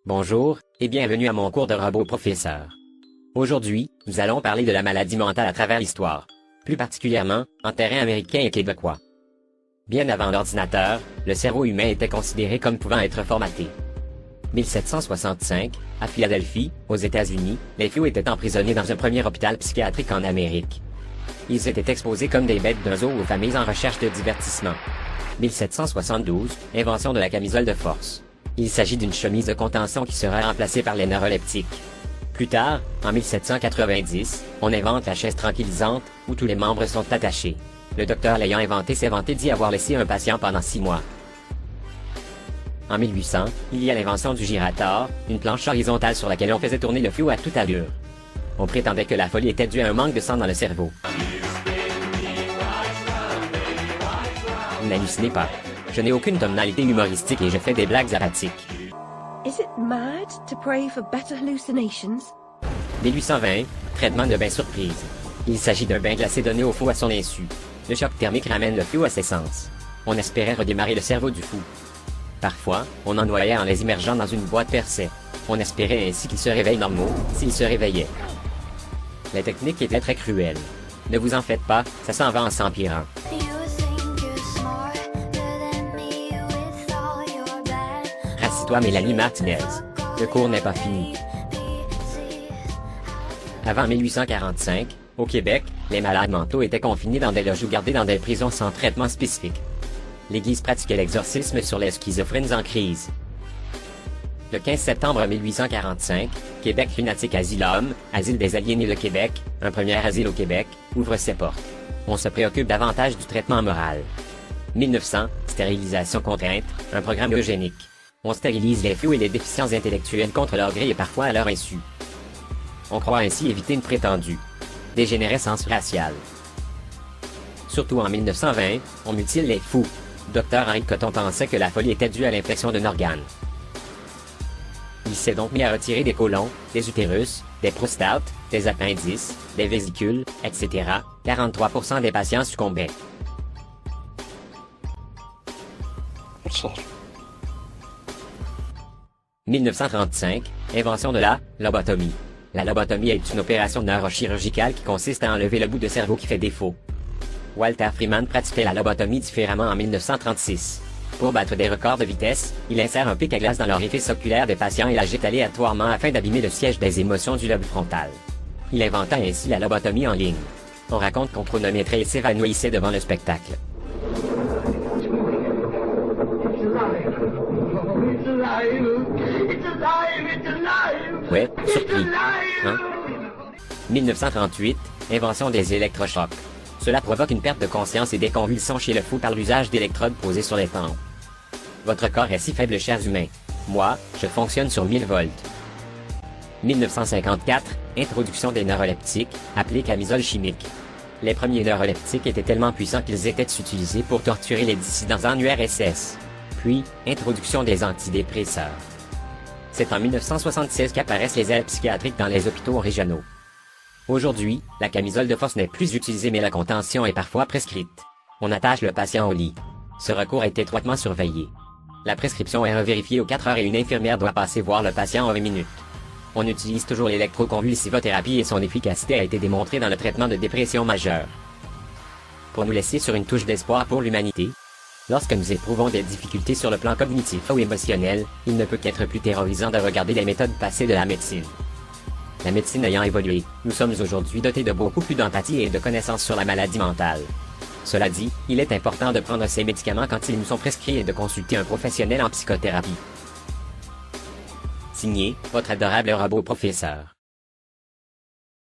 Bonjour, et bienvenue à mon cours de robot professeur. Aujourd'hui, nous allons parler de la maladie mentale à travers l'histoire, plus particulièrement, en terrain américain et québécois. Bien avant l'ordinateur, le cerveau humain était considéré comme pouvant être formaté. 1765, à Philadelphie, aux États-Unis, les fous étaient emprisonnés dans un premier hôpital psychiatrique en Amérique. Ils étaient exposés comme des bêtes d'un zoo aux familles en recherche de divertissement. 1772, invention de la camisole de force. Il s'agit d'une chemise de contention qui sera remplacée par les neuroleptiques. Plus tard, en 1790, on invente la chaise tranquillisante, où tous les membres sont attachés. Le docteur l'ayant inventé s'est vanté d'y avoir laissé un patient pendant 6 mois. En 1800, il y a l'invention du girator, une planche horizontale sur laquelle on faisait tourner le flou à toute allure. On prétendait que la folie était due à un manque de sang dans le cerveau. N'hallucinez pas. Je n'ai aucune tonalité humoristique et je fais des blagues erratiques. Is it mad to pray for better hallucinations? 1820, traitement de bain surprise. Il s'agit d'un bain glacé donné au fou à son insu. Le choc thermique ramène le fou à ses sens. On espérait redémarrer le cerveau du fou. Parfois, on en noyait en les immergeant dans une boîte percée. On espérait ainsi qu'ils se réveillent normaux, s'ils se réveillaient. La technique était très cruelle. Ne vous en faites pas, ça s'en va en s'empirant. Rassis-toi Mélanie Martinez. Le cours n'est pas fini. Avant 1845, au Québec, les malades mentaux étaient confinés dans des loges ou gardés dans des prisons sans traitement spécifique. L'Église pratiquait l'exorcisme sur les schizophrènes en crise. Le 15 septembre 1845, Québec Lunatic Asylum, Asile des aliénés de Québec, un premier asile au Québec, ouvre ses portes. On se préoccupe davantage du traitement moral. 1900, stérilisation contrainte, un programme eugénique. On stérilise les fous et les déficients intellectuels contre leur gré et parfois à leur insu. On croit ainsi éviter une prétendue dégénérescence raciale. Surtout en 1920, on mutile les fous. Dr Henri Cotton pensait que la folie était due à l'infection d'un organe. Il s'est donc mis à retirer des côlons, des utérus, des prostates, des appendices, des vésicules, etc. 43% des patients succombaient. « 1935, invention de la lobotomie. La lobotomie est une opération neurochirurgicale qui consiste à enlever le bout de cerveau qui fait défaut. Walter Freeman pratiquait la lobotomie différemment en 1936. Pour battre des records de vitesse, il insère un pic à glace dans l'orifice oculaire des patients et l'agite aléatoirement afin d'abîmer le siège des émotions du lobe frontal. Il inventa ainsi la lobotomie en ligne. On raconte qu'on chronométrait et s'évanouissait devant le spectacle. Ouais, surpris. Hein? 1938, invention des électrochocs. Cela provoque une perte de conscience et des convulsions chez le fou par l'usage d'électrodes posées sur les tempes. Votre corps est si faible, chers humains. Moi, je fonctionne sur 1000 volts. 1954, introduction des neuroleptiques, appelés camisoles chimiques. Les premiers neuroleptiques étaient tellement puissants qu'ils étaient utilisés pour torturer les dissidents en URSS. Puis, introduction des antidépresseurs. C'est en 1976 qu'apparaissent les aides psychiatriques dans les hôpitaux régionaux. Aujourd'hui, la camisole de force n'est plus utilisée mais la contention est parfois prescrite. On attache le patient au lit. Ce recours est étroitement surveillé. La prescription est revérifiée aux 4 heures et une infirmière doit passer voir le patient en 20 minutes. On utilise toujours l'électroconvulsivothérapie et son efficacité a été démontrée dans le traitement de dépression majeure. Pour nous laisser sur une touche d'espoir pour l'humanité, lorsque nous éprouvons des difficultés sur le plan cognitif ou émotionnel, il ne peut qu'être plus terrorisant de regarder les méthodes passées de la médecine. La médecine ayant évolué, nous sommes aujourd'hui dotés de beaucoup plus d'empathie et de connaissances sur la maladie mentale. Cela dit, il est important de prendre ces médicaments quand ils nous sont prescrits et de consulter un professionnel en psychothérapie. Signé, votre adorable robot professeur.